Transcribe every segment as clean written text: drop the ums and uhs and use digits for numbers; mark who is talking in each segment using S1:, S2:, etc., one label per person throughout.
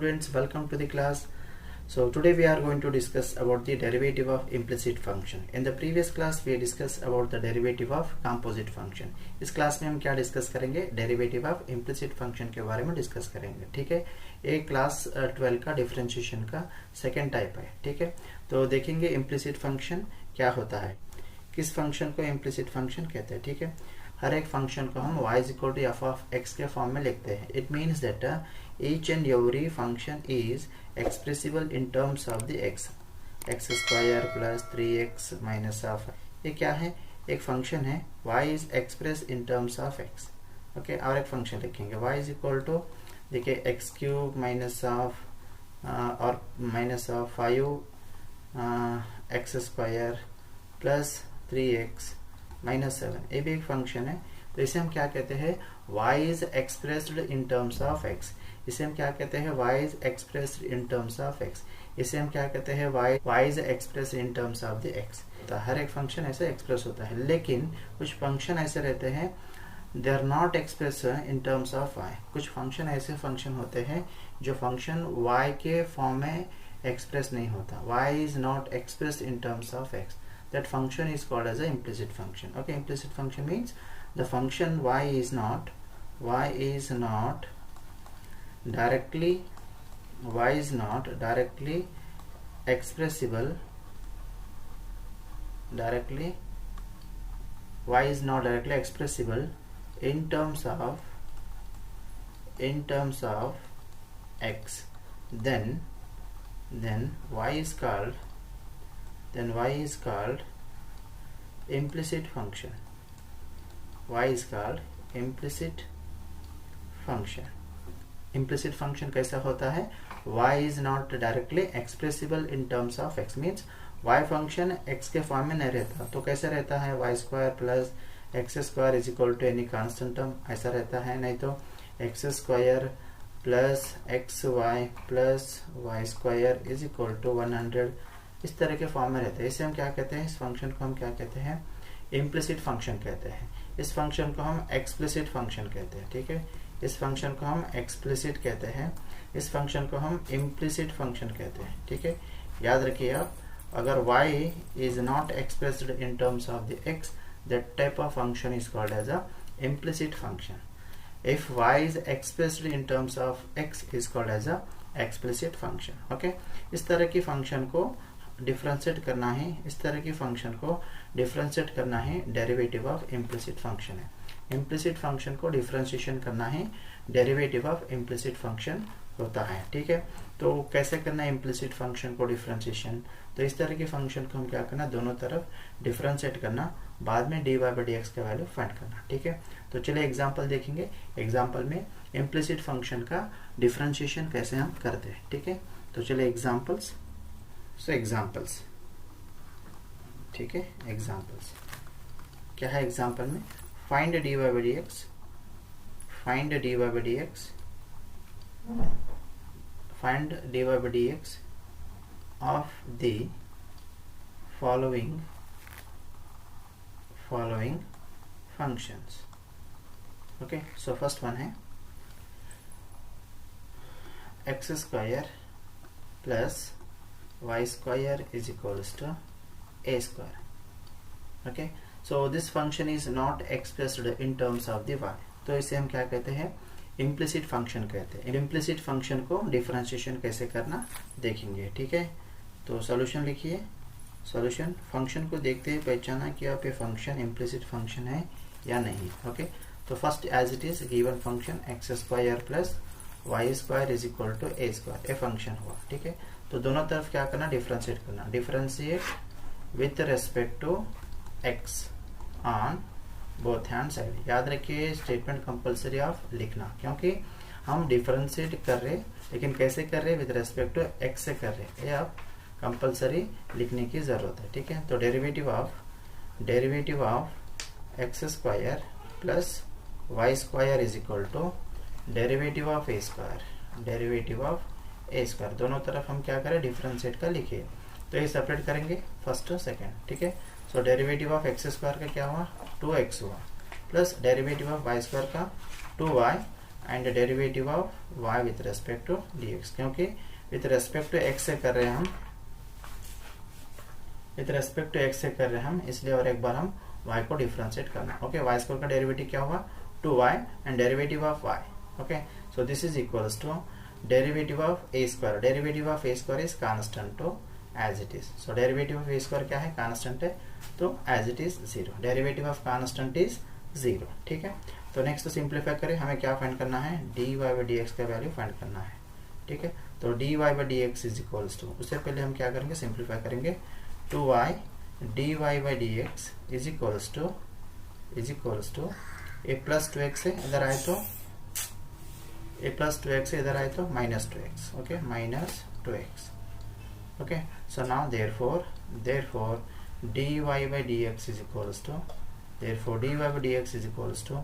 S1: students, welcome to the class. So today we are going to discuss about the derivative of implicit function. In the previous class we discussed about the derivative of composite function. इस class में हम क्या discuss करेंगे? Derivative of implicit function के बारे में discuss करेंगे. ठीक है, ये क्लास 12 का डिफरेंशिएशन का सेकेंड टाइप है. ठीक है, तो देखेंगे इम्प्लिसिट फंक्शन क्या होता है, किस फंक्शन को इम्प्लिसिट फंक्शन कहते हैं. ठीक है, हर एक फंक्शन को हम y equal to f of x के फॉर्म में लिखते हैं. It means that each and every function is expressible in terms of the x square plus 3x minus of. ये क्या है? एक फंक्शन है, y is expressed in terms of x. Okay, और एक फंक्शन लिखेंगे y is equal to, देखिए x cube minus of और minus of 5 x square plus 3x minus 7. ये भी एक फंक्शन है. तो इसे हम क्या कहते हैं? y is expressed in terms of x. इसे हम क्या कहते हैं? y is expressed in terms of x. इसे हम क्या कहते हैं? y is expressed in terms of the x. तो हर एक फंक्शन ऐसे एक्सप्रेस होता है, लेकिन कुछ फंक्शन ऐसे रहते हैं they are not express in terms of y. कुछ फंक्शन ऐसे फंक्शन होते हैं जो फंक्शन y के फॉर्म में एक्सप्रेस नहीं होता. y is not expressed in terms of x. That function is called as an implicit function. Okay, implicit function means the function y is not directly expressible in terms of x. Then y is called implicit function. y is called implicit function. Implicit function कैसा होता है? y is not directly expressible in terms of x means y function x के form में नहीं रहता. तो कैसे रहता है? y square plus x square is equal to any constant term, ऐसा रहता है. नहीं तो x square plus x y plus y square is equal to 100, इस तरह के फॉर्म में रहते हैं. इसे हम क्या कहते हैं? इस फंक्शन को हम क्या कहते हैं? इम्प्लिसिट फंक्शन कहते हैं. इस फंक्शन को हम एक्सप्लिसिट फंक्शन कहते हैं. ठीक है, इस फंक्शन को हम एक्सप्लिसिट कहते हैं, इस फंक्शन को हम इम्प्लिसिट फंक्शन कहते हैं. ठीक है, याद रखिए आप, अगर y is not expressed in terms of the x, that type of function is called as a implicit function. If y is expressed in terms of x is called as a explicit function. Okay, इस तरह की function को differentiate करना है, इस तरह की function को डिफरेंशिएट करना है, डेरिवेटिव ऑफ इम्प्लिसिट फंक्शन है. इम्प्लिसिट फंक्शन को डिफरेंशिएशन करना है, डेरिवेटिव ऑफ इम्प्लिसिट फंक्शन होता है. ठीक है, तो कैसे करना है इम्प्लिसिट फंक्शन को डिफरेंशिएशन? तो इस तरह की फंक्शन को हम क्या करना, दोनों तरफ डिफरेंशिएट करना, बाद में dy by dx का वैल्यू फाइंड करना. ठीक है, तो चलिए एग्जांपल देखेंगे. एग्जांपल में इम्प्लिसिट फंक्शन का डिफरेंशिएशन कैसे हम करते हैं. ठीक है, तो चलिए एग्जांपल्स. सो एग्जांपल्स, ठीक है, एग्जांपल्स क्या है? एग्जांपल में find dy by dx, find dy by dx, find dy by dx of the following functions. Okay, so first one है x square plus y square is equals to a square. Okay, so this function is not expressed in terms of the y. तो इसे हम क्या कहते हैं? Implicit function कहते हैं. Implicit function को डिफरेंशिएशन कैसे करना देखेंगे. ठीक है, तो सॉल्यूशन लिखिए. सॉल्यूशन, फंक्शन को देखते ही पहचाना कि आप ये फंक्शन इम्प्लिसिट फंक्शन है या नहीं. ओके, तो first as it is given function x square plus y square is equal to a square, a function हुआ. ठीक है, तो दोनों तरफ क्या करना? डिफरेंशिएट करना. Differentiate with respect to x on both hand side. याद रखिए, स्टेटमेंट कंपलसरी ऑफ लिखना, क्योंकि हम डिफरेंशिएट कर रहे, लेकिन कैसे कर रहे? विद रेस्पेक्ट टू एक्स से कर रहे. ये आप कंपलसरी लिखने की जरूरत है. ठीक है, तो derivative of x square plus y square is equal to derivative of a square. दोनों तरफ हम क्या करें? डिफरेंशिएट का लिखिए. तो ये सेपरेट करेंगे फर्स्ट और सेकेंड. ठीक है, so derivative of x square का क्या हुआ? 2x हुआ, plus derivative of y square का 2y and derivative of y with respect to dx, क्योंकि विथ रेस्पेक्ट टू x से कर रहे हैं हम, विथ रेस्पेक्ट टू x से कर रहे हैं हम, इसलिए और एक बार हम y को डिफरेंशिएट करना। ओके, y स्क्वायर का डेरिवेटिव क्या होगा 2y and derivative of y। Okay, so this is equals to derivative of a square, derivative of a square is constant too as it is. So derivative of a square क्या है, constant है, तो as it is 0, derivative of constant is 0। ठीक है, तो next simplify करें, हमें क्या फाइंड करना है, dy बाई dx का वैल्यू फाइंड करना है। ठीक है, तो dy by dx is equals to, उससे पहले हम क्या करेंगे, सिंप्लीफाई करेंगे, 2y dy by dx is equals to a plus 2x है, इधर आए तो a प्लस 2x है, इधर आए तो minus 2x। Okay, minus 2x। Okay, so now therefore dy by dx is equals to, therefore dy by dx is equals to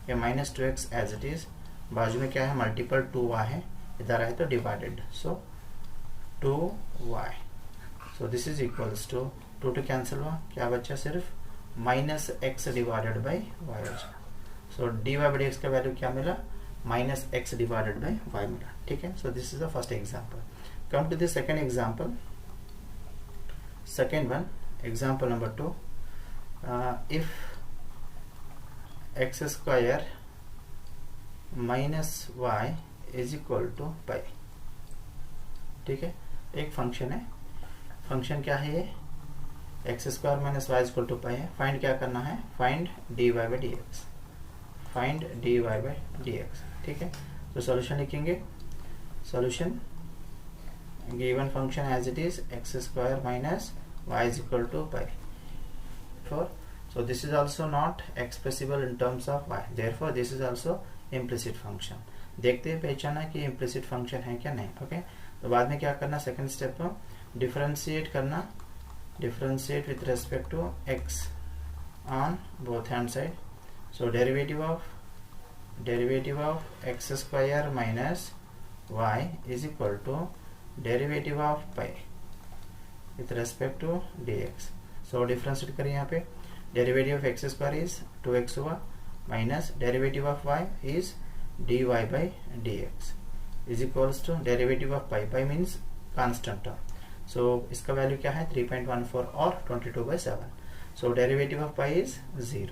S1: a minus 2x as it is, बाजू में क्या है, multiple 2y है, इधर आए तो divided, so 2y, so this is equals to 2 to cancel हुआ, क्या बचा, सिर्फ minus x divided by y बचा। सो dy by dx का वैल्यू क्या मिला, minus x divided by y मिला। ठीक है, so this is the first example. Come to the second example, second one, example number 2, if x square minus y is equal to pi. ठीक है, एक function है, function क्या है ये, x square minus y equal to pi है। Find क्या करना है, find dy by dx, find dy by dx। ठीक है, तो सॉल्यूशन लिखेंगे, solution given function as it is x square minus y is equal to pi for, so this is also not expressible in terms of y, therefore this is also implicit function। देखते हैं, पहचाना कि implicit function है क्या नहीं। Okay, तो बाद में क्या करना, सेकंड स्टेप में डिफरेंशिएट करना, differentiate with respect to x on both hand side. So derivative of x square minus y is equal to derivative of pi with respect to dx। So differentiate करें, यहाँ पे derivative of x square is 2x हुआ, minus derivative of y is dy by dx is equals to derivative of pi, pi means constant term. So इसका value क्या है, 3.14 और 22/7। सो derivative of pi is 0,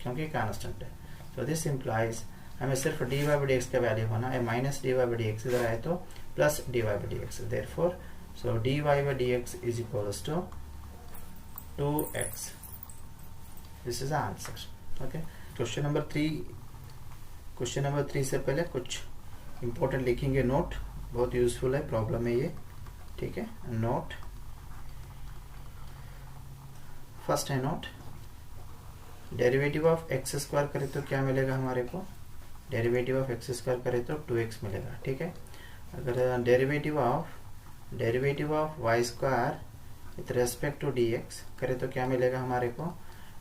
S1: क्योंकि constant है। So this implies हमें सिर्फ dy by dx का value होना है, माइनस dy बाई dx इधर आए तो plus dy by dx, therefore so dy by dx is equals to 2x। This is answer. Okay, question number 3 से पहले कुछ इंपॉर्टेंट लिखेंगे, नोट बहुत यूजफुल है, प्रॉब्लम है ये। ठीक है, नोट, फर्स्ट है note, derivative of x square करे तो क्या मिलेगा हमारे को, डेरिवेटिव ऑफ एक्स स्क्वायर करे तो 2x मिलेगा। ठीक है, अगर derivative of y square with respect to dx करे तो क्या मिलेगा हमारे को,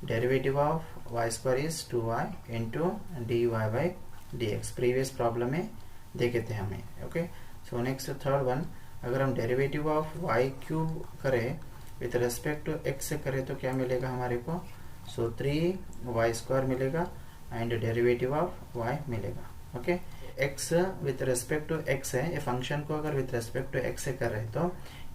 S1: derivative of y square is 2y into dy by dx, previous problem में देखे थे हमें। Okay, so next third one, अगर हम डेरिवेटिव ऑफ वाई क्यूब करें विथ रेस्पेक्ट टू x से करें तो क्या मिलेगा हमारे को, सो 3y स्क्वायर मिलेगा एंड डेरिवेटिव ऑफ y मिलेगा। Okay, x with respect to x है, ये फंक्शन को अगर विथ रेस्पेक्ट टू x से कर रहे हैं तो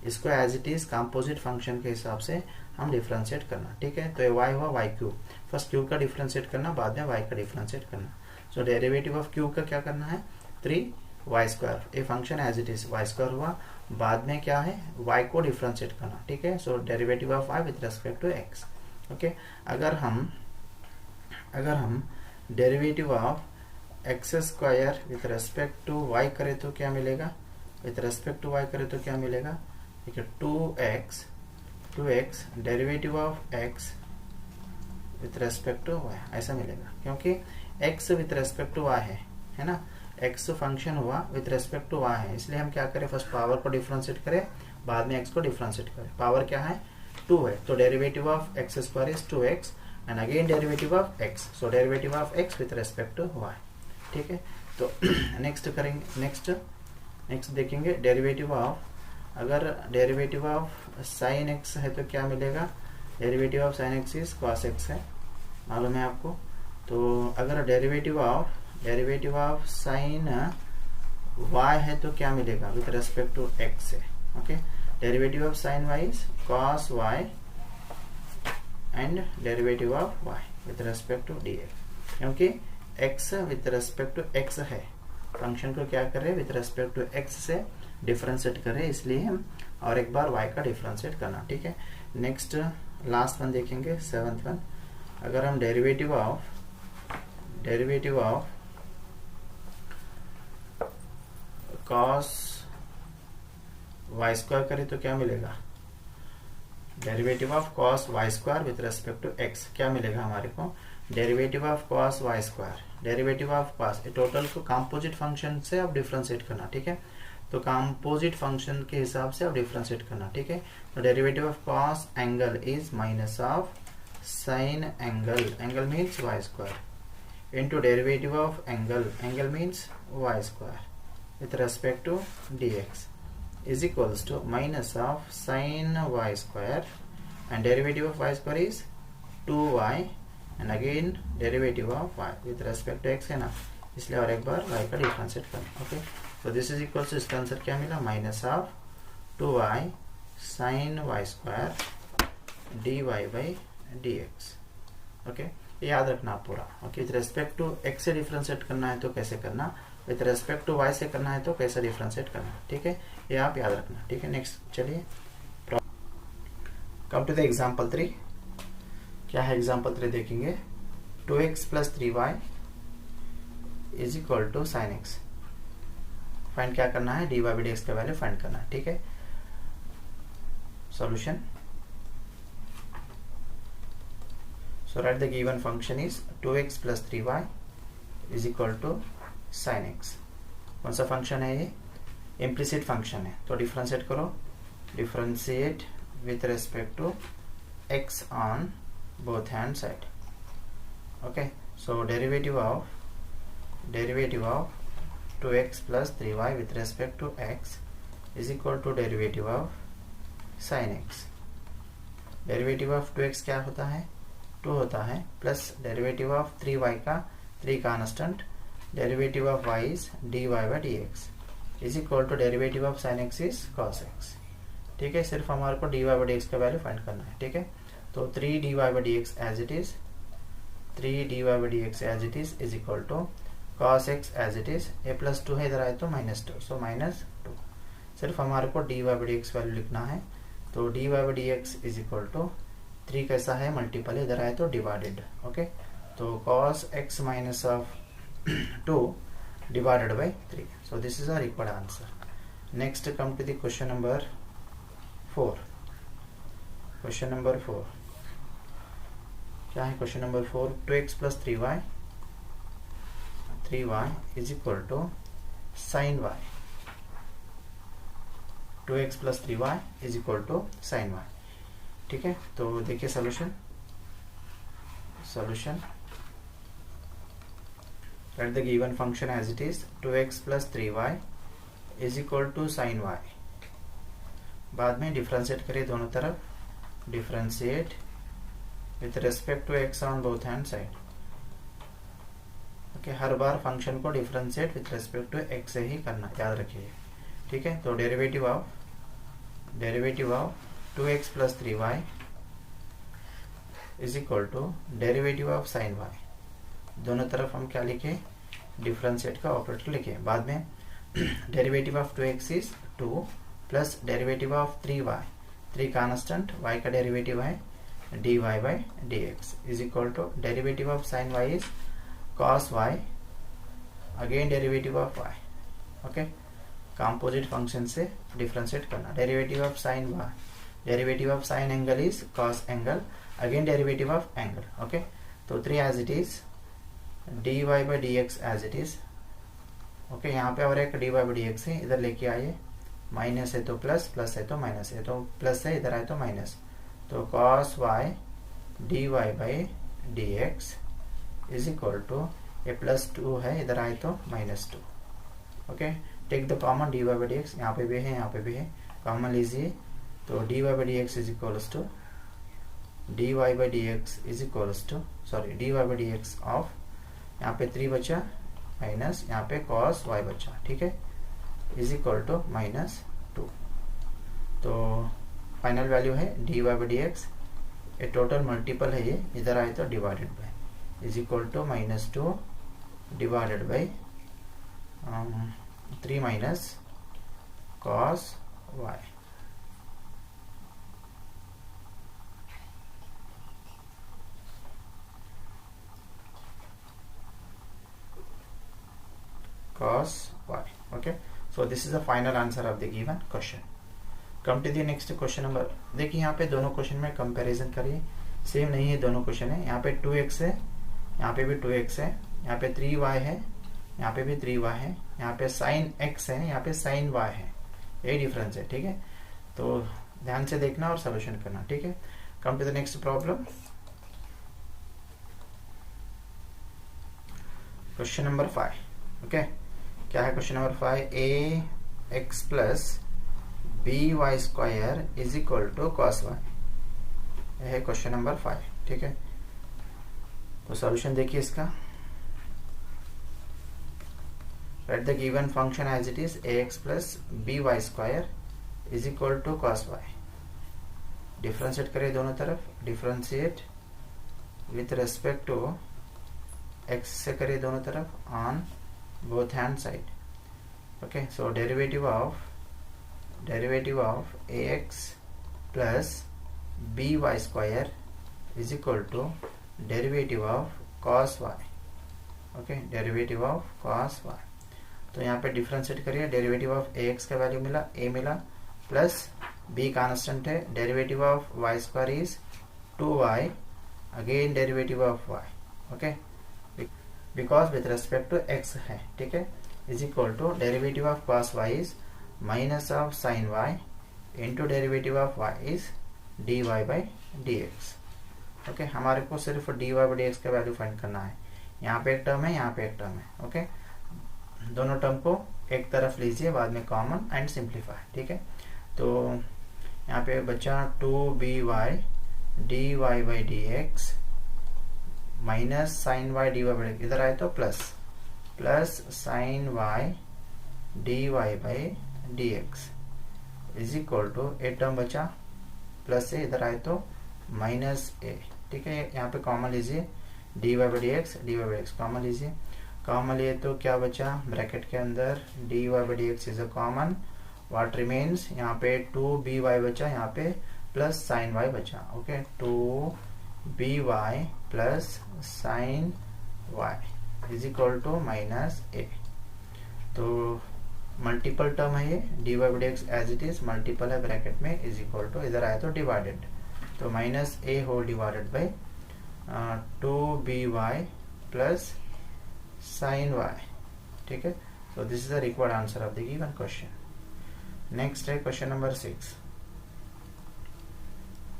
S1: इसको as it is composite function के हिसाब से हम डिफरेंशिएट करना। ठीक है, तो ये y हुआ y क्यूब, फर्स्ट क्यूब का डिफरेंशिएट करना, बाद में y का डिफरेंशिएट करना। सो डेरिवेटिव ऑफ क्यूब का क्या करना है, 3y स्क्वायर, ये function as it is y square हुआ, बाद में क्या है, y को डिफरेंशिएट करना। ठीक है, so derivative of y with respect to x। Okay, अगर हम derivative of x square with respect to y करें तो क्या मिलेगा, विथ रेस्पेक्ट टू y करें तो क्या मिलेगा, ठीक है, 2x derivative of x with respect to y ऐसा मिलेगा, क्योंकि x with respect to y है ना, x फंक्शन हुआ विथ रेस्पेक्ट टू y है, इसलिए हम क्या करें, फर्स्ट पावर को डिफरेंशिएट करें, बाद में x को डिफरेंशिएट करें। पावर क्या है, 2 है, तो derivative of x square is 2x and again derivative of x, so derivative of x with respect to y। ठीक है, तो नेक्स्ट करेंगे, नेक्स्ट देखेंगे डेरिवेटिव ऑफ, अगर डेरिवेटिव ऑफ साइन x है तो क्या मिलेगा, derivative of sine x is cos x है, मालूम है आपको। तो अगर derivative of derivative of sine y है तो क्या मिलेगा विथ रेस्पेक्ट टू x से. Okay, derivative of sine y is cos y and derivative of y with respect to dx. क्योंकि x with respect to x है, function को क्या कर रहे हैं विथ रेस्पेक्ट टू x से डिफरेंशिएट कर रहे हैं, इसलिए हम और एक बार y का डिफरेंशिएट करना. ठीक है, नेक्स्ट लास्ट वन देखेंगे, 7th वन. अगर हम derivative of cos y square करें तो क्या मिलेगा, derivative of cos y square with respect to x क्या मिलेगा हमारे को, derivative of cos y square, derivative of cos, total को कंपोजिट फंक्शन से आप डिफरेंशिएट करना. ठीक है, तो कंपोजिट फंक्शन के हिसाब से आप डिफरेंशिएट करना. ठीक है, तो derivative of cos angle is minus of sin angle, angle means y square into derivative of angle means y square with respect to dx is equals to minus of sin y square and derivative of y square is 2y and again derivative of y with respect to x है ना, इसलिए और एक बार y का differentiate करना. Okay, तो this is equals to, इसका आंसर क्या मिला, minus of 2y sin y square dy by dx. Okay, याद रखना पूरा. Okay, with respect to x से डिफरेंशिएट करना है तो कैसे करना, विथ रेस्पेक्ट टू y से करना है तो कैसे डिफरेंशिएट करना. ठीक है, ये आप याद रखना. ठीक है, नेक्स्ट चलिए कम टू द एग्जांपल 3. क्या है एग्जांपल 3 देखेंगे, 2x plus 3y is equal to sine x. Find क्या करना है, dy by dx का वैल्यू फाइंड करना है. ठीक है, solution. So write the given function is 2x plus 3y is equal to sin x. कौन सा फंक्शन है ये, इम्प्लिसिट फंक्शन है, तो डिफरेंशिएट करो, differentiate with respect to x on both hand side. Okay, so derivative of 2x plus 3y with respect to x is equal to derivative of sin x. Derivative of 2x क्या होता है, 2 होता है, plus derivative of 3y का 3 constant, derivative of y is dy by dx is equal to derivative of sin x is cos x. ठीक है, सिर्फ हमारे को dy by dx का वैल्यू फाइंड करना है. ठीक है, तो 3 dy by dx as it is, 3 dy by dx as it is equal to cos x as it is, a plus 2 है, इधर आए तो -2, सो -2. सिर्फ हमारे को dy by dx वैल्यू लिखना है, तो dy by dx is equal to 3 कैसा है, मल्टीपल है, इधर आए तो डिवाइडेड. ओके, तो cos x minus of 2 divided by 3. So this is our required answer. Next come to the question number 4. Question number 4 क्या है, question number 4, 2x plus 3y is equal to sine y. 2x plus 3y is equal to sine y. ठीक है, तो देखिए solution. Let the given function as it is, 2x plus 3y is equal to sine y. बाद में differentiate करिए दोनों तरफ, differentiate with respect to x on both hand side. Okay, हर बार फंक्शन को differentiate with respect to x से ही करना, याद रखिए. ठीक है, तो derivative of 2x plus 3y is equal to derivative of sin y. दोनों तरफ हम क्या लिखे, डिफरेंशिएट का ऑपरेटर लिखे. बाद में derivative of 2x is 2 plus derivative of 3y, 3 constant, y का डेरिवेटिव है dy by dx is equal to derivative of sin y is cos y, again derivative of y. Okay, composite function से differentiate करना. Derivative of sin y, derivative of sine angle is cos angle, again derivative of angle. Okay, तो 3 as it is, dy by dx as it is. Okay, यहाँ पे और एक dy by dx है, इधर लेके आइए, माइनस है तो प्लस, प्लस है तो माइनस है, तो प्लस है, इधर आए तो माइनस, तो cos y dy by dx is equal to, ये प्लस 2 है, इधर आए तो -2. Okay, take the common dy by dx, यहाँ पे भी है, यहाँ पे भी है, कॉमन लीजिए, तो dy by dx is equals to dy by dx of, यहाँ पे 3 बचा, माइनस यहाँ पे cos y बचा, ठीक है, इज इक्वल टू -2। तो फाइनल वैल्यू है dy बाई डी एक्स, ये टोटल मल्टीपल है, ये इधर आए तो divided by is equal to -2 divided by 3 minus cos y। cos y, okay, so this is the final answer of the given question. Come to the next question number। देखिए यहाँ पे दोनों question में कंपैरिजन करिए, same नहीं है दोनों question है। यहाँ पे 2x है, यहाँ पे भी 2x है, यहाँ पे 3y है, यहाँ पे भी 3y है, यहाँ पे sin x है, यहाँ पे sin y है, यही डिफरेंस है, ठीक है। तो ध्यान से देखना और सोल्यूशन करना, ठीक है। Come to the next problem, question number 5, okay. क्या है question number 5? A x plus b y square is equal to cos y, है क्वेश्चन नंबर 5, ठीक है। तो सॉल्यूशन देखिए इसका। Write the given function as it is a x plus b y square is equal to cos y. Differentiate करें दोनों तरफ, differentiate with respect to x से करें दोनों तरफ on both hand side, okay। so derivative of ax plus by square is equal to derivative of cos y, okay, derivative of cos y। तो यहाँ पे डिफरेंशिएट करिए, डेरिवेटिव ऑफ ax का value मिला, a मिला, प्लस b कांस्टेंट है, derivative of y square is 2y, again derivative of y, okay, because with respect to x है, ठीक है, is equal to derivative of cos y is minus of sin y into derivative of y is dy by dx, okay. हमारे को सिर्फ dy by dx का value find करना है। यहाँ पे एक टर्म है, यहाँ पे एक टर्म है, ओके। दोनों टर्म को एक तरफ लीजिए, बाद में कॉमन एंड सिंप्लीफाई, ठीक है। तो यहाँ पे बचा 2by dy by dx minus sine y d y, इधर आए तो plus sine y d y by d x is equal to, a term बचा प्लस से, इधर आए तो माइनस ए, ठीक है। यहाँ पे कॉमन लीजिए, d y by d x common लीजिए, कॉमन लिए तो क्या बचा ब्रैकेट के अंदर, d y by d x is a common, what remains, यहाँ पे 2by बचा, यहाँ पे प्लस साइन वाई बचा, okay, 2by plus sine y is equal to minus a. तो मल्टीपल टर्म है ये, d y by x as it is multiple है ब्रैकेट में, इज इक्वल टू, इधर आया तो डिवाइडेड, तो minus a whole divided by 2by plus sine y, ठीक है। So this is the required answer of the given question. Next है question number 6।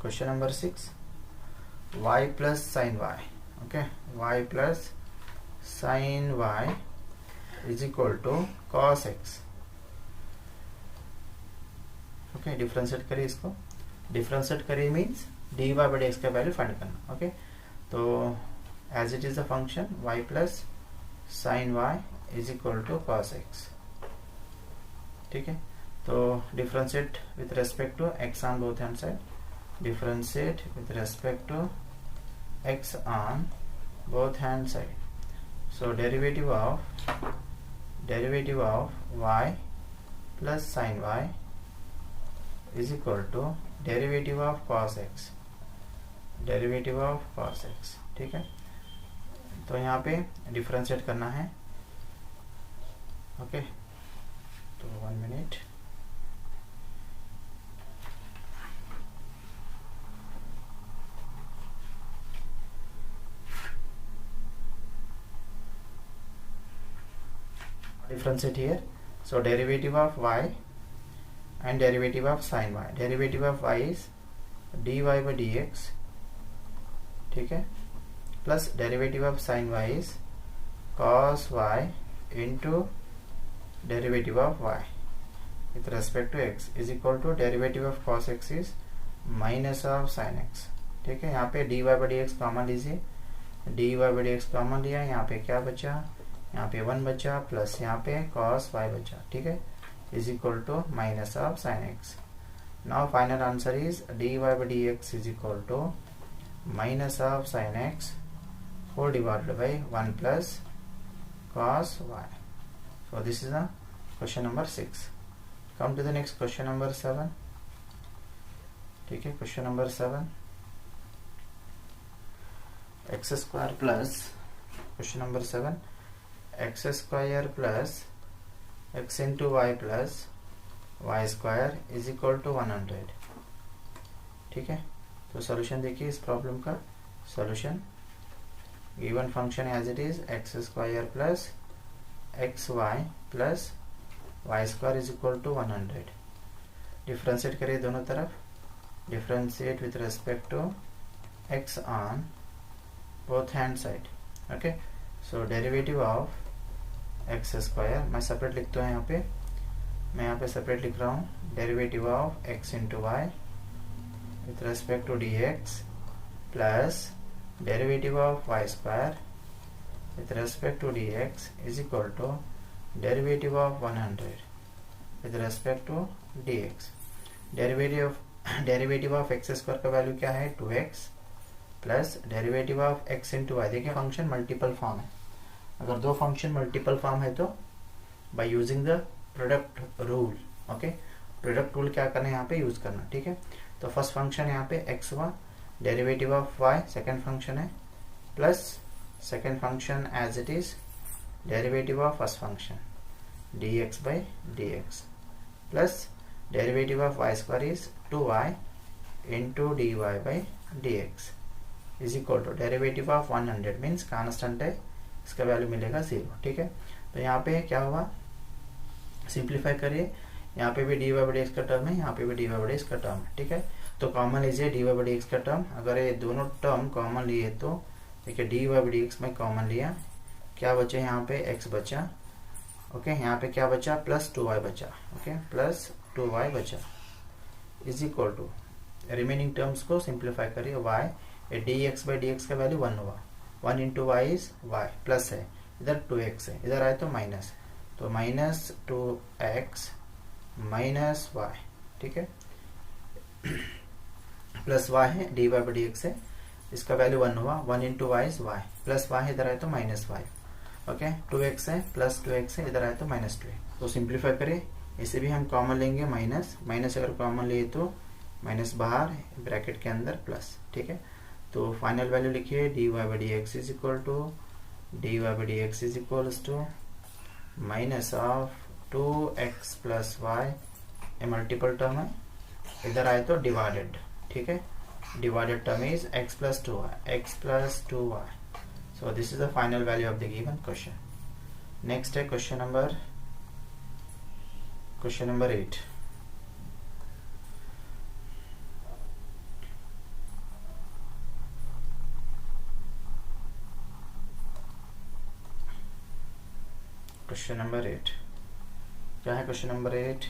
S1: Question number 6, y plus sin y, okay, y plus sin y is equal to cos x, okay। Differentiate करिए इसको, differentiate करिए means dy by d x का value find करना, okay. तो as it is the function y plus sin y is equal to cos x, ठीक है। तो differentiate with respect to x on both hand side, differentiate with respect to x on both hand side, so derivative of y plus sin y is equal to derivative of cos x, ठीक है। तो यहाँ पे differentiate करना है, okay. तो 1 minute, differentiate here, so derivative of y and derivative of sin y, derivative of y is dy by dx, ठीक है, plus derivative of sin y is cos y into derivative of y with respect to x is equal to derivative of cos x is minus of sin x, ठीक है। यहाँ पे dy by dx common लीजिए, dy by dx common लिया, यहाँ पे क्या बचा, यहाँ पे 1 बचा प्लस यहाँ पे cos y बचा, ठीक है, is equal to minus of sine x. Now final answer is dy by dx is equal to minus of sine x whole divided by 1 plus cos y. So this is the question number 6. Come to the next question number 7. ठीक है, question number 7, x square plus, question number 7, x square plus x into y plus y square is equal to 100. ठीक है, तो solution देखिए इस problem का. Solution, given function as it is x square plus x y plus y square is equal to 100. Differentiate करिए दोनों तरफ. differentiate with respect to x on both hand side. Okay, so derivative of x square, मैं separate लिखता हूँ यहाँ पे, मैं यहाँ पे सेपरेट लिख रहा हूँ. Derivative of x into y with respect to dx plus derivative of y square with respect to dx is equal to derivative of 100 with respect to dx. Derivative of x square का value क्या है 2x plus derivative of x into y. देखिए function multiple form है. अगर दो function multiple form है तो by using the product rule. Okay, product rule क्या करना है यहाँ पे यूज करना. ठीक है, तो फर्स्ट फंक्शन यहाँ पे एक्स वा, derivative of y second function है, plus second function as it is derivative of first function dx by dx plus derivative of y square is 2y into dy by dx is equal to derivative of 100 means constant है, इसका value मिलेगा 0. ठीक है, तो यहाँ पे क्या हुआ, सिंप्लीफाई करिए. यहाँ पे भी dy by dx का टर्म है, यहाँ पे भी dy by dx का टर्म है. ठीक है, तो कॉमन लीजिए dy by dx का टर्म. अगर ये दोनों टर्म कॉमन लिए तो देखिए dy by dx में कॉमन लिया, क्या बचे यहाँ पे x बचा. ओके, यहाँ पे क्या बचा प्लस 2y बचा. ओके, प्लस 2y बचा is equal to remaining terms को सिंप्लीफाई करिए. y dx by dx का वैल्यू 1 हुआ, 1 into y is y plus है, इधर 2x है, इधर आए तो माइनस, तो माइनस 2x माइनस y. ठीक है, प्लस y है dy by dx है, इसका वैल्यू 1 हुआ, 1 into y is y plus y है, इधर आए तो माइनस y. ओके, 2x है प्लस 2x है, इधर आए तो माइनस 2. तो सिंप्लीफाई करिए, इसे भी हम कॉमन लेंगे माइनस, माइनस अगर कॉमन लिए तो माइनस बाहर ब्रैकेट के अंदर प्लस. ठीक है, तो फाइनल वैल्यू लिखिए dy by dx is equal to dy by dx is equals to minus of 2x plus y, ये मल्टीपल टर्म है, इधर आए तो डिवाइडेड. ठीक है, divided term is x plus 2y. So this is the final value of the given question. Next है question number 8. Question number 8 क्या है? क्वेश्चन नंबर 8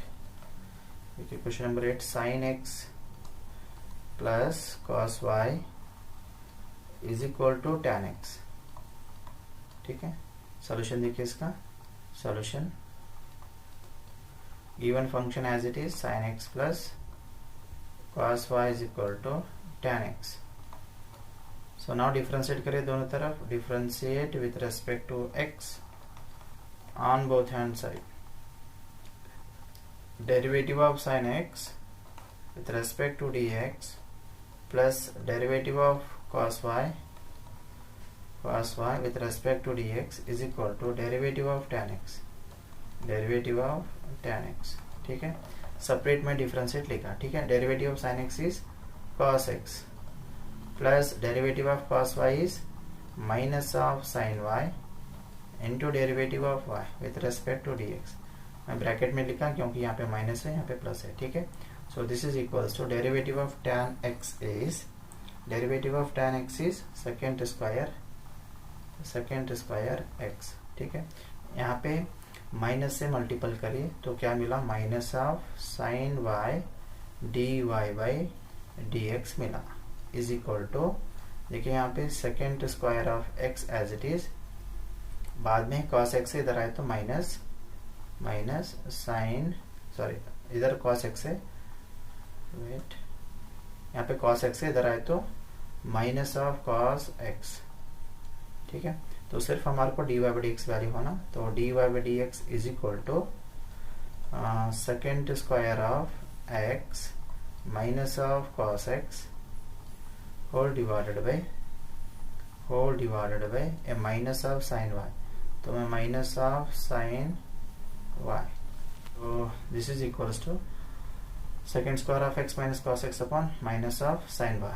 S1: देखिए, question number 8 sine x plus cos y is equal to tan x. ठीक है, solution देखिए इसका. Solution, given function as it is sin x plus cos y is equal to tan x. So now differentiate करें दोनों तरफ. Differentiate with respect to x on both hand side. Derivative of sin x with respect to dx plus derivative of cos y with respect to dx is equal to derivative of tan x. ठीक है, separate में differentiate लिखा. ठीक है, derivative of sin x is cos x plus derivative of cos y is minus of sin y into derivative of y with respect to dx. मैं bracket में लिखा क्योंकि यहाँ पे माइनस है, यहाँ पे प्लस है. ठीक है, so this is equals to derivative of tan x is second square x. ठीक है, यहाँ पे माइनस से मल्टीपल करिए तो क्या मिला, minus of sine y dy by dx मिला इज इक्वल टू, देखिए यहाँ पे second square of x as it is बाद में cos x इधर आए तो माइनस साइन, सॉरी इधर cos x है, वेट, यहाँ पे cos x है, इधर आए तो माइनस ऑफ cos x, ठीक है। तो सिर्फ हमारे को dy by d x value होना, तो dy by d x is equal to second square of x minus of cos x whole divided by a minus of sine y, तो मैं माइनस ऑफ साइन y, तो this is equals to second square of x minus cos x upon minus of sine y।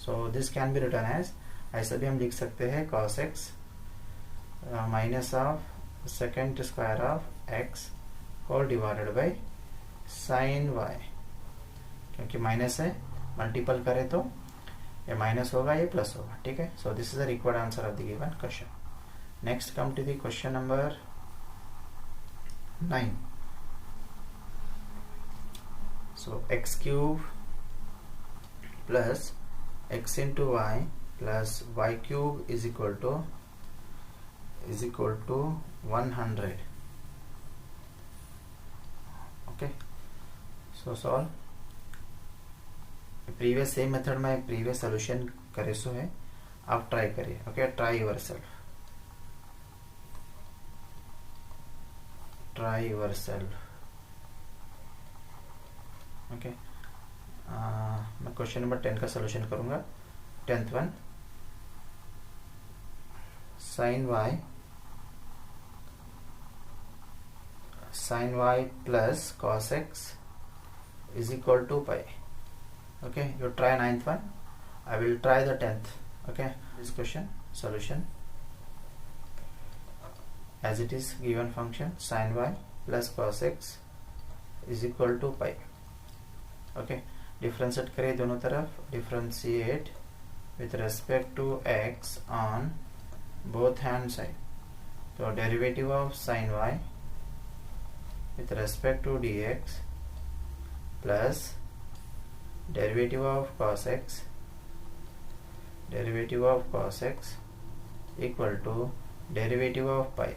S1: So this can be return as, ऐसा भी हम लिख सकते हैं cos x minus of second square of x whole divided by sine y, क्योंकि minus है, multiple करें तो ये माइनस होगा, ये प्लस होगा, ठीक है। So this is the required answer of the given question. Next come to the question number 9. So x cube plus x into y plus y cube is equal to 100. Okay, so solve. Previous same method में previous solution करे सो है, आप try करिए। Okay, try yourself. Okay, मैं question number 10 का solution करूंगा। 10th one, sine y plus cos x is equal to pi. Okay, you try 9th one, I will try the 10th. Okay, this question solution as it is given function sin y plus cos x is equal to pi. Okay, differentiate करें दोनों तरफ, differentiate with respect to x on both hand side. तो derivative of sin y with respect to dx plus derivative of cos x equal to derivative of pi.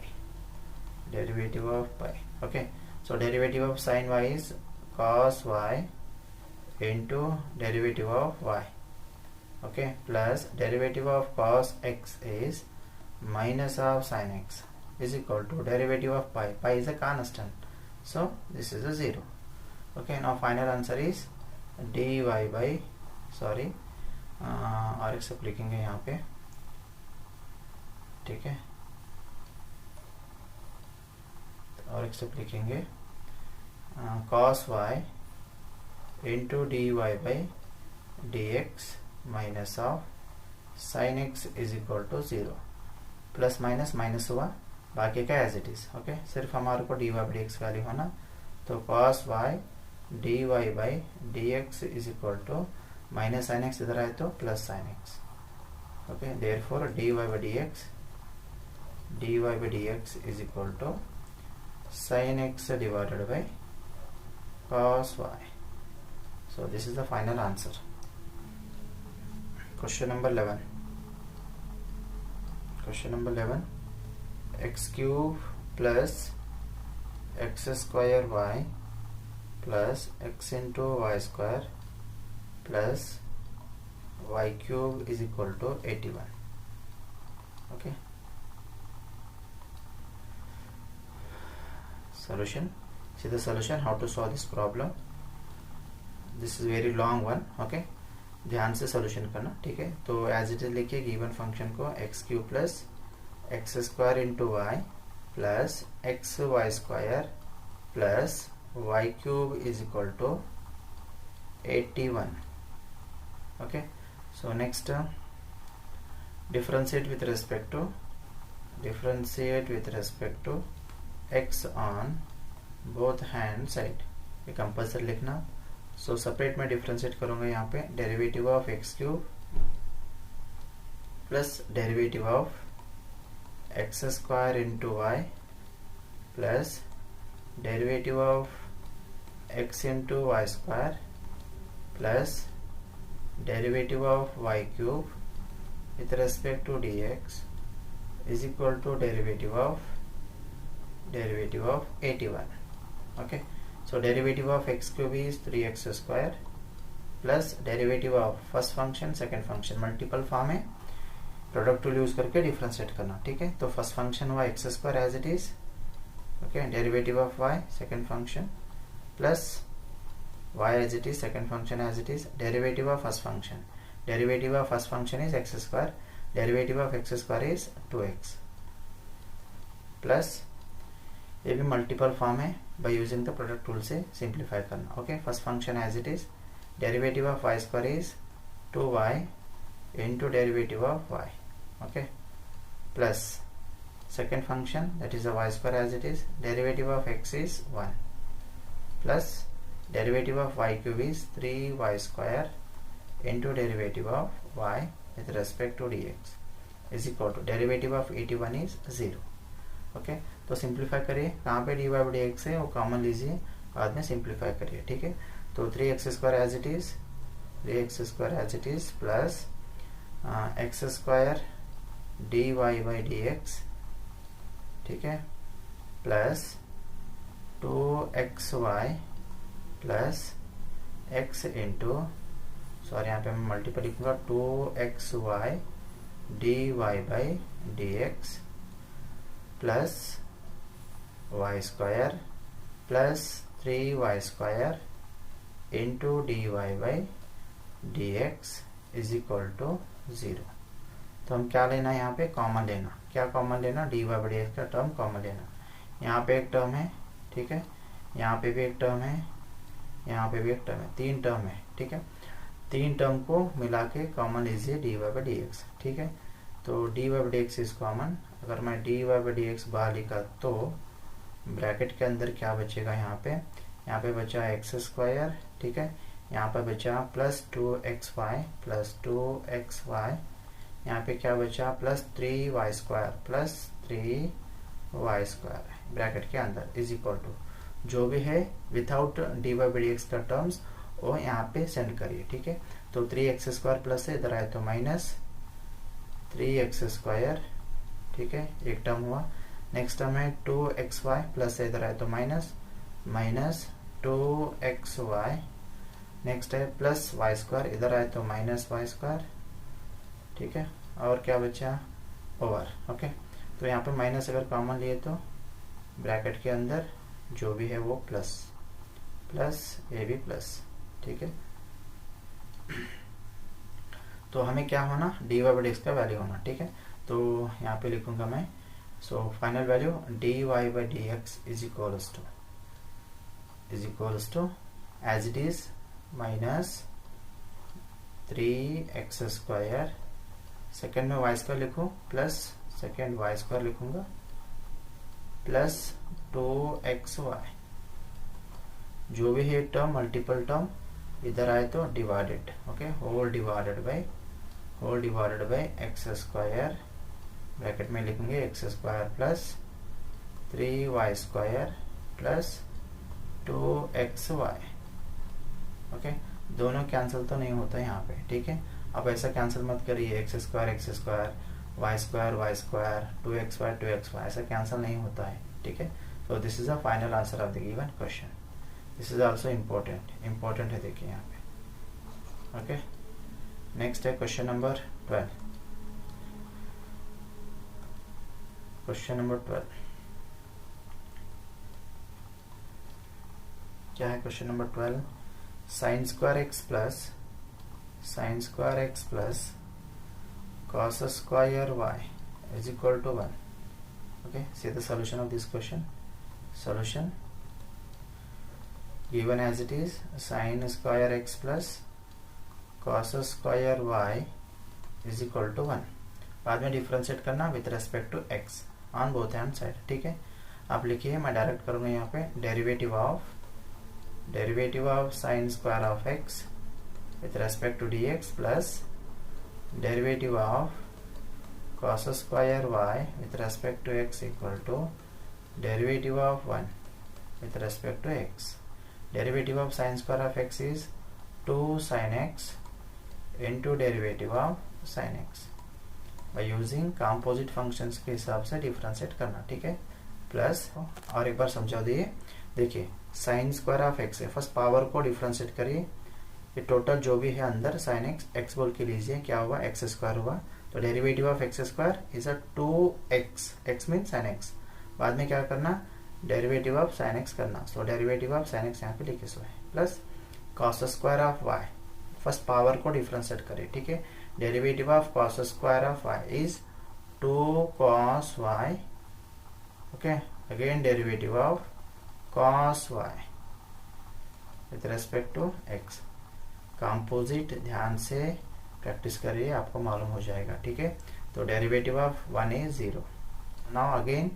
S1: Okay, so derivative of sin y is cos y into derivative of y. Okay, plus derivative of cos x is minus of sin x is equal to derivative of pi. Pi is a constant, so this is a 0. Okay, now final answer is dy by, sorry और एक सब लिखेंगे यहाँ पे, ठीक है, और एक सब लिखेंगे cos y into dy by dx minus of sin x is equal to 0. Plus minus minus हुआ, बाकी का एज इट इज। ओके, सिर्फ हमारे को dy by dx वैल्यू होना, तो cos y dy by dx is equal to minus sin x, इधर आए तो plus sin x. Okay, therefore dy by dx is equal to sin x divided by cos y. So this is the final answer. Question number 11. X cube plus x square y plus x into y square plus y cube is equal to 81. Okay, solution. See the solution, how to solve this problem. This is very long one. Okay, ध्यान से solution करना, ठीक है। तो as it is लिखिए given function को x cube plus x square into y plus x y square plus y cube is equal to 81. Okay, so next differentiate with respect to x on both hand side, ये compulsory लिखना। So separate में differentiate करूंगा, यहाँ पे derivative of x cube plus derivative of x square into y plus derivative of x into y square plus derivative of y cube with respect to dx is equal to derivative of 81. Okay, so derivative of x cube is 3x square plus derivative of first function second function multiple form है, product tool use करके differentiate करना. ठीक है, तो first function हुआ x square as it is. Okay, derivative of y second function plus y as it is second function as it is. Derivative of first function, derivative of first function is x square, derivative of x square is 2x plus ये भी multiple form है, by using the product tool से simplify करना. Okay, first function as it is, derivative of y square is 2y into derivative of y. Okay, plus second function that is a y square as it is, derivative of x is 1 plus derivative of y cube is 3y square into derivative of y with respect to dx is equal to derivative of 81 is 0. Okay, तो simplify करिए, कहाँ पे dy by dx है वो common लीजिए, बाद में simplify करिए. ठीक है, तो 3x square as it is, 3x square as it is plus x square dy by dx. ठीक है, plus 2xy plus x into, sorry यहाँ पे मैं मल्टीपल लिखूंगा, 2xy dy by dx plus y square plus 3y square into dy by dx is equal to 0. तो हम क्या लेना है यहाँ पे, कॉमन लेना. क्या कॉमन लेना, dy by dx का टर्म कॉमन लेना. यहाँ पे एक टर्म है, ठीक है, यहाँ पे भी एक टर्म है, यहाँ पे भी एक टर्म है, 3 टर्म है. ठीक है, 3 टर्म को मिला के कॉमन लीजिए dy by dx. ठीक है, तो dy by dx is common. अगर मैं dy by dx बाहर लिखा तो ब्रैकेट के अंदर क्या बचेगा, यहाँ पे बचा एक्स स्क्वायर. ठीक है, यहाँ पे बचा प्लस 2xy प्लस 2xy, यहाँ पे क्या बचा plus 3y square plus 3y square bracket के अंदर इज इक्वल टू जो भी है विदाउट dy by dx का टर्म्स वो यहाँ पे सेंड करिए. ठीक है, तो 3x स्क्वायर प्लस है, इधर आए तो माइनस 3x स्क्वायर. ठीक है, एक टर्म हुआ. नेक्स्ट टर्म है 2xy प्लस है, इधर आए तो माइनस 2xy. नेक्स्ट है प्लस y स्क्वायर, इधर आए तो माइनस y स्क्वायर. ठीक है, और क्या बचा ओवर. ओके, तो यहाँ पे माइनस अगर कॉमन लिए तो ब्रैकेट के अंदर जो भी है वो प्लस प्लस ये भी प्लस. ठीक है, तो हमें क्या होना, dy by dx का वैल्यू होना. ठीक है, तो यहाँ पे लिखूंगा मैं, so final value dy by dx is equals to as it is minus 3x square, second में y स्क्वायर लिखूं प्लस सेकेंड y स्क्वायर लिखूंगा प्लस 2xy, जो भी है टर्म मल्टीपल टर्म इधर आए तो divided. Okay, whole divided by x square, bracket में लिखेंगे x square plus 3y square plus 2xy. Okay, दोनों कैंसिल तो नहीं होता यहाँ पे. ठीक है, अब ऐसा कैंसिल मत करिए, x square y square 2xy ऐसा कैंसिल नहीं होता है. ठीक है, so this is the final answer of the given question. This is also important है, देखिए यहाँ पे. ओके, नेक्स्ट है क्वेश्चन नंबर 12. क्वेश्चन नंबर 12 क्या है, question number 12, sine square x plus cos square y is equal to 1. Okay, see the solution of this question. Solution given as it is, sin square x plus cos square y is equal to 1. बाद में differentiate करना with respect to x on both hand side. ठीक है, आप लिखिए, मैं direct करूंगा यहाँ पे, derivative of sin square of x with respect to dx plus derivative of cos square y with respect to x equal to derivative of 1 with respect to x. Derivative of sin square of x is 2 sin x into derivative of sin x. By using composite functions के हिसाब से differentiate करना, ठीक है। Plus और एक बार समझा दिए, देखिए साइन स्क्वायर ऑफ एक्स है, फर्स्ट पावर को डिफरेंशिएट करिए, ये टोटल जो भी है अंदर साइन एक्स बोल के लीजिए, क्या हुआ एक्स स्क्वायर हुआ, तो derivative of x square is uh 2x, x mean sine x, बाद में क्या करना डेरिवेटिव ऑफ साइन एक्स करना, so derivative of sine x यहाँ पे लिखे सो है, plus cos square of y, first power को डिफरेंशिएट करें, ठीक है। Derivative of cos square of y is 2 cos y, okay, again derivative of cos y with respect to x, composite ध्यान से प्रैक्टिस करिए, आपको मालूम हो जाएगा, ठीक है। तो derivative of 1 is 0, now again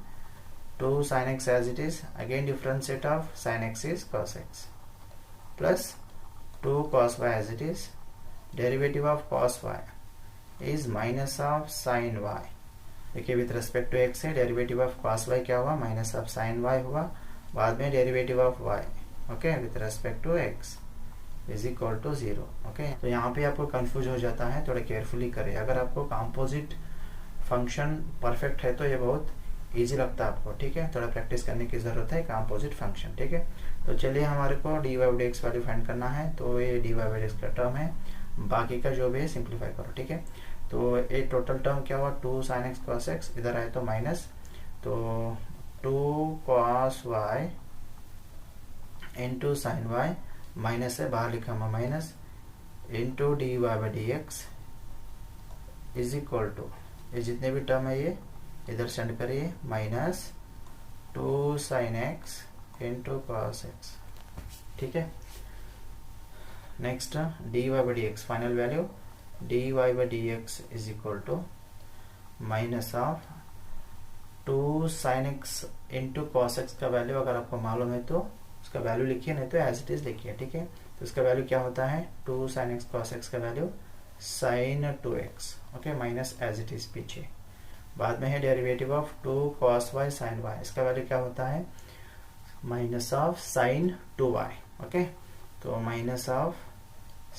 S1: 2 sin x as it is, again differentiate of sin x is cos x, plus 2 cos y as it is, derivative of cos y is minus of sin y, देखिए with respect to x है, derivative of cos y क्या हुआ minus of sin y हुआ, बाद में derivative of y, okay, with respect to x is equal to 0, okay. तो यहाँ पे आपको कंफ्यूज हो जाता है, थोड़ा केयरफुली करें, अगर आपको कंपोजिट फंक्शन परफेक्ट है तो ये बहुत इजी लगता है आपको, ठीक है, थोड़ा प्रैक्टिस करने की जरूरत है कंपोजिट फंक्शन, ठीक है। तो चलिए हमारे को dy by dx value find करना है, तो ये dy by dx का टर्म है, बाकी का जो भी है सिंप्लीफाई करो, ठीक है। तो ये टोटल टर्म क्या हुआ 2 sin x cos x, इधर आए तो माइनस, तो 2 cos y into sine y, minus है बाहर लिखा हुआ minus, into dy by dx is equal to, ये जितने भी टर्म है ये इधर सेंड करिए, minus 2 sin x into cos x, ठीक है। Next dy by dx final value, dy by dx is equal to minus of 2 sin x into cos x का वैल्यू अगर आपको मालूम है तो उसका वैल्यू लिखिए, नहीं तो एज इट इज लिखिए, ठीक है। तो इसका वैल्यू क्या होता है 2 sin x cos x का value sin 2x, okay, minus as it is पीछे, बाद में है derivative of 2 cos y sin y, इसका वैल्यू क्या होता है minus of sin 2y, okay, तो minus of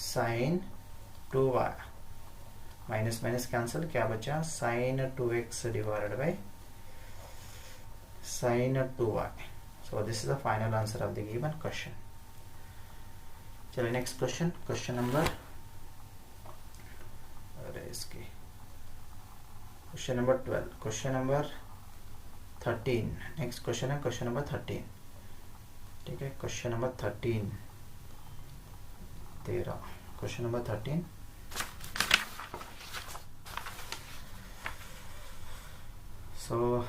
S1: sin 2y, minus minus cancel, क्या बचा sin 2x divided by sin 2y, so this is the final answer of the given question. चलिए next question, question number, अरे इसकी question number 12, question number 13, next question है question number 13, ठीक है, question number 13, question number 13, so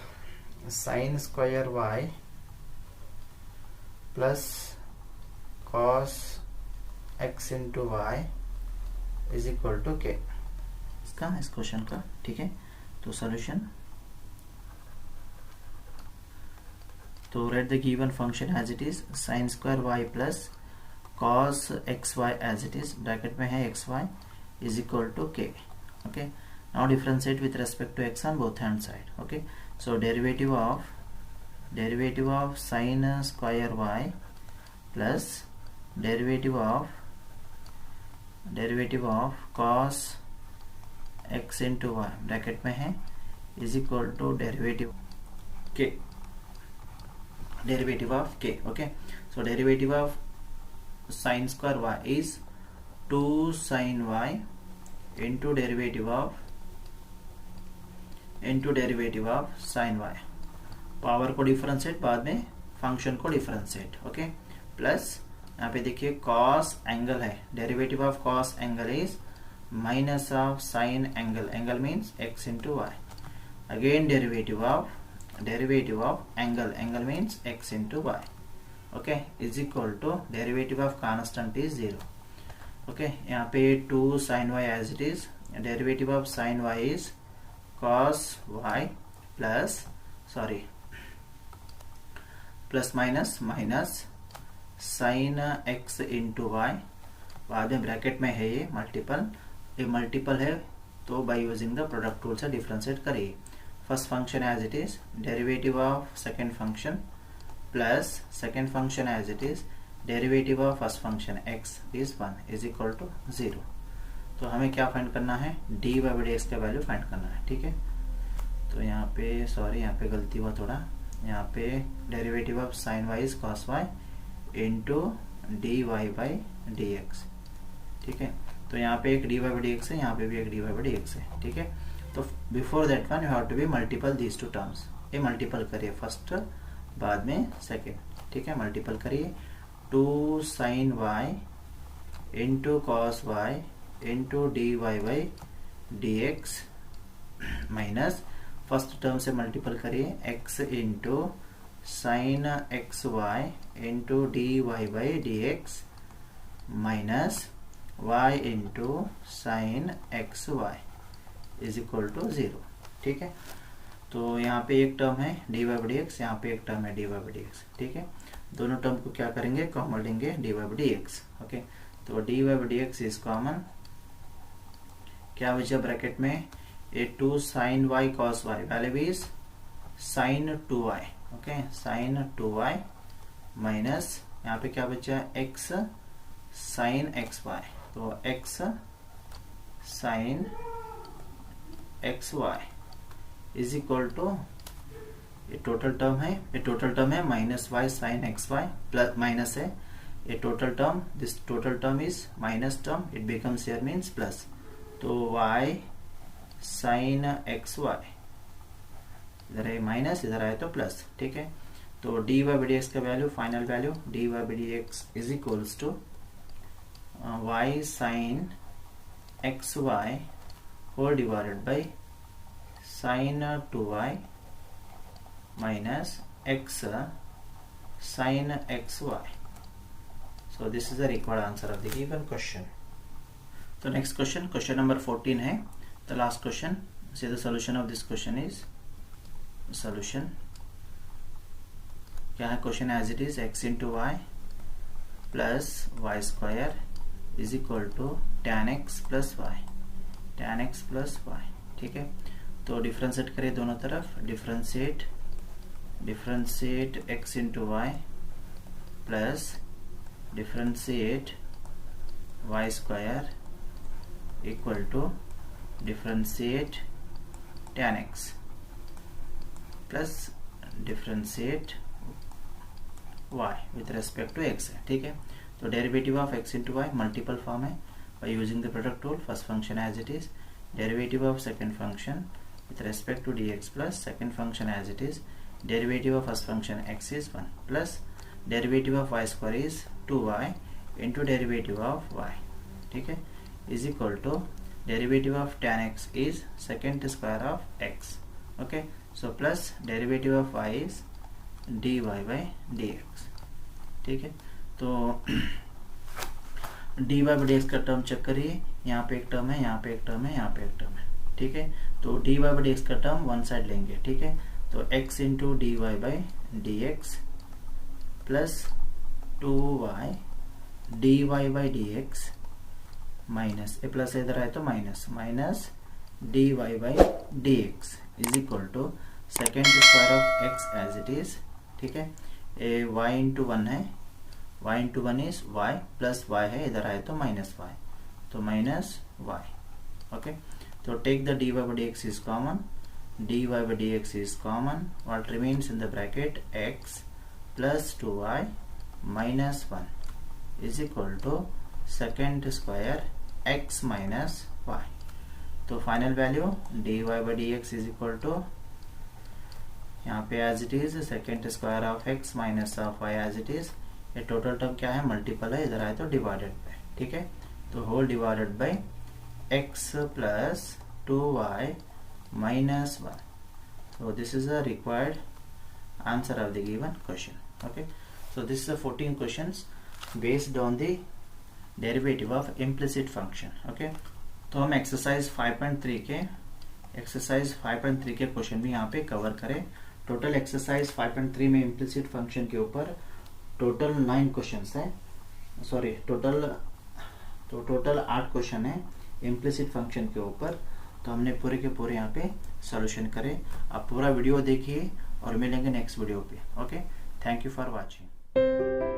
S1: sine square y plus cos x into y is equal to k, इसका इस question का, ठीक है। तो सॉल्यूशन, तो write the given function as it is, sine square y plus cos xy as it is, bracket में है xy is equal to k, okay. Now differentiate with respect to x on both hand side, okay. So derivative of sine square y plus derivative of cos x into y, bracket में है is equal to derivative of k, okay. So derivative of sine square y is 2 sin y into derivative of sine y, power को differentiate, बाद में function को differentiate, okay, plus यहाँ पे देखिए cos angle है, derivative of cos angle is minus of sine angle, angle means x into y, again derivative of angle, angle means x into y, okay, is equal to derivative of constant is 0, okay. यहाँ पे 2 sin y as it is, derivative of sin y is cos y plus minus sin x into y, बाद में bracket में है ये multiple है, तो by using the product tool से डिफरेंशिएट करिए, first function as it is, derivative of second function plus second function as it is, derivative of first function x is 1 is equal to 0, तो हमें क्या find करना है, d y by d x का value find करना है, ठीक है। तो यहाँ पे सॉरी, यहाँ पे गलती हुआ थोड़ा, यहाँ पे derivative of sine y is cos y into d y by d x, ठीक है। तो यहाँ पे एक d y by d x है, यहाँ पे भी एक d y by d x है, ठीक है। तो before that one you have to be multiple these two terms, ये मल्टीपल करिए फर्स्ट बाद में सेकेंड, ठीक है। मल्टीपल करिए, 2 sine y into cos y into d y by d x minus first term से मल्टीपल करिए x into sine x y into d y by d x minus y into sine x y is equal to 0, ठीक है। तो यहाँ पे एक term है d y by d x, यहाँ पे एक टर्म है d y by d x, ठीक है। दोनों टर्म को क्या करेंगे, कॉमन लेंगे, d y by d x, okay. तो d y by d x is common, क्या बचा ब्रैकेट में, ए 2 sine y cos y, value is sine 2y, okay, sine 2y minus यहाँ पे क्या बचा, x साइन एक्स वाई, तो x sine x y is equal to, ये टोटल टर्म है minus y sine x y plus minus है, ये total term, this total term is minus term, it becomes here means plus, तो y sign x Y, इधर है minus, इधर आए तो प्लस, ठीक है। तो d y by d x का value, final value d y by d x is equals to y sine x y whole divided by sine 2y minus x sine x y. So this is the required answer of the given question. So next question, question number 14 है, the last question. Say the solution of this question is, solution क्या है, question as it is, x into y plus y square is equal to tan x plus y, tan x plus y, ठीक है। तो differentiate करें दोनों तरफ, differentiate x into y plus differentiate y square equal to differentiate tan x plus differentiate y with respect to x है, ठीक है। तो derivative of x into y multiple form है, by using the product rule, first function as it is, derivative of second function with respect to dx plus second function as it is, derivative of first function x is 1 plus derivative of y square is 2y into derivative of y, ठीक है, is equal to derivative of tan x is second square of x, okay, so plus derivative of y is dy by dx, ठीक है। तो dy by dx का term check करिए, यहाँ पे एक टर्म है, यहाँ पे एक टर्म है, यहाँ पे एक टर्म है, ठीक है। तो dy by dx का टर्म वन साइड लेंगे, ठीक है। तो x into dy by dx plus 2y dy by dx minus, ए प्लस इधर आए तो minus, minus dy by dx is equal to second square of x as it is, ठीक है। ए y इंटू 1 है, y into 1 is y plus y है, इधर आए तो माइनस y, तो माइनस y, ओके। तो take the dy by dx is common, dy by dx is common, what remains in the bracket x plus 2y minus 1 is equal to second square x minus y. तो final value dy by dx is equal to, यहाँ पे as it is second square of x minus of y as it is, ये total term क्या है, multiple है, इधर आए तो डिवाइडेड बाय, ठीक है। तो whole divided by x plus 2y minus 1. So this is the required answer of the given question, okay. So this is the 14 questions based on the derivative of implicit function, okay. तो हम exercise 5.3 के question भी यहाँ पे cover करें। Total exercise 5.3 में implicit function के ऊपर टोटल 9 क्वेश्चंस हैं, सॉरी टोटल 8 क्वेश्चन है इम्प्लिसिट फंक्शन के ऊपर। तो हमने पूरे के पूरे यहाँ पे सॉल्यूशन करें। आप पूरा वीडियो देखिए और मिलेंगे नेक्स्ट वीडियो पे, okay. Thank you for watching.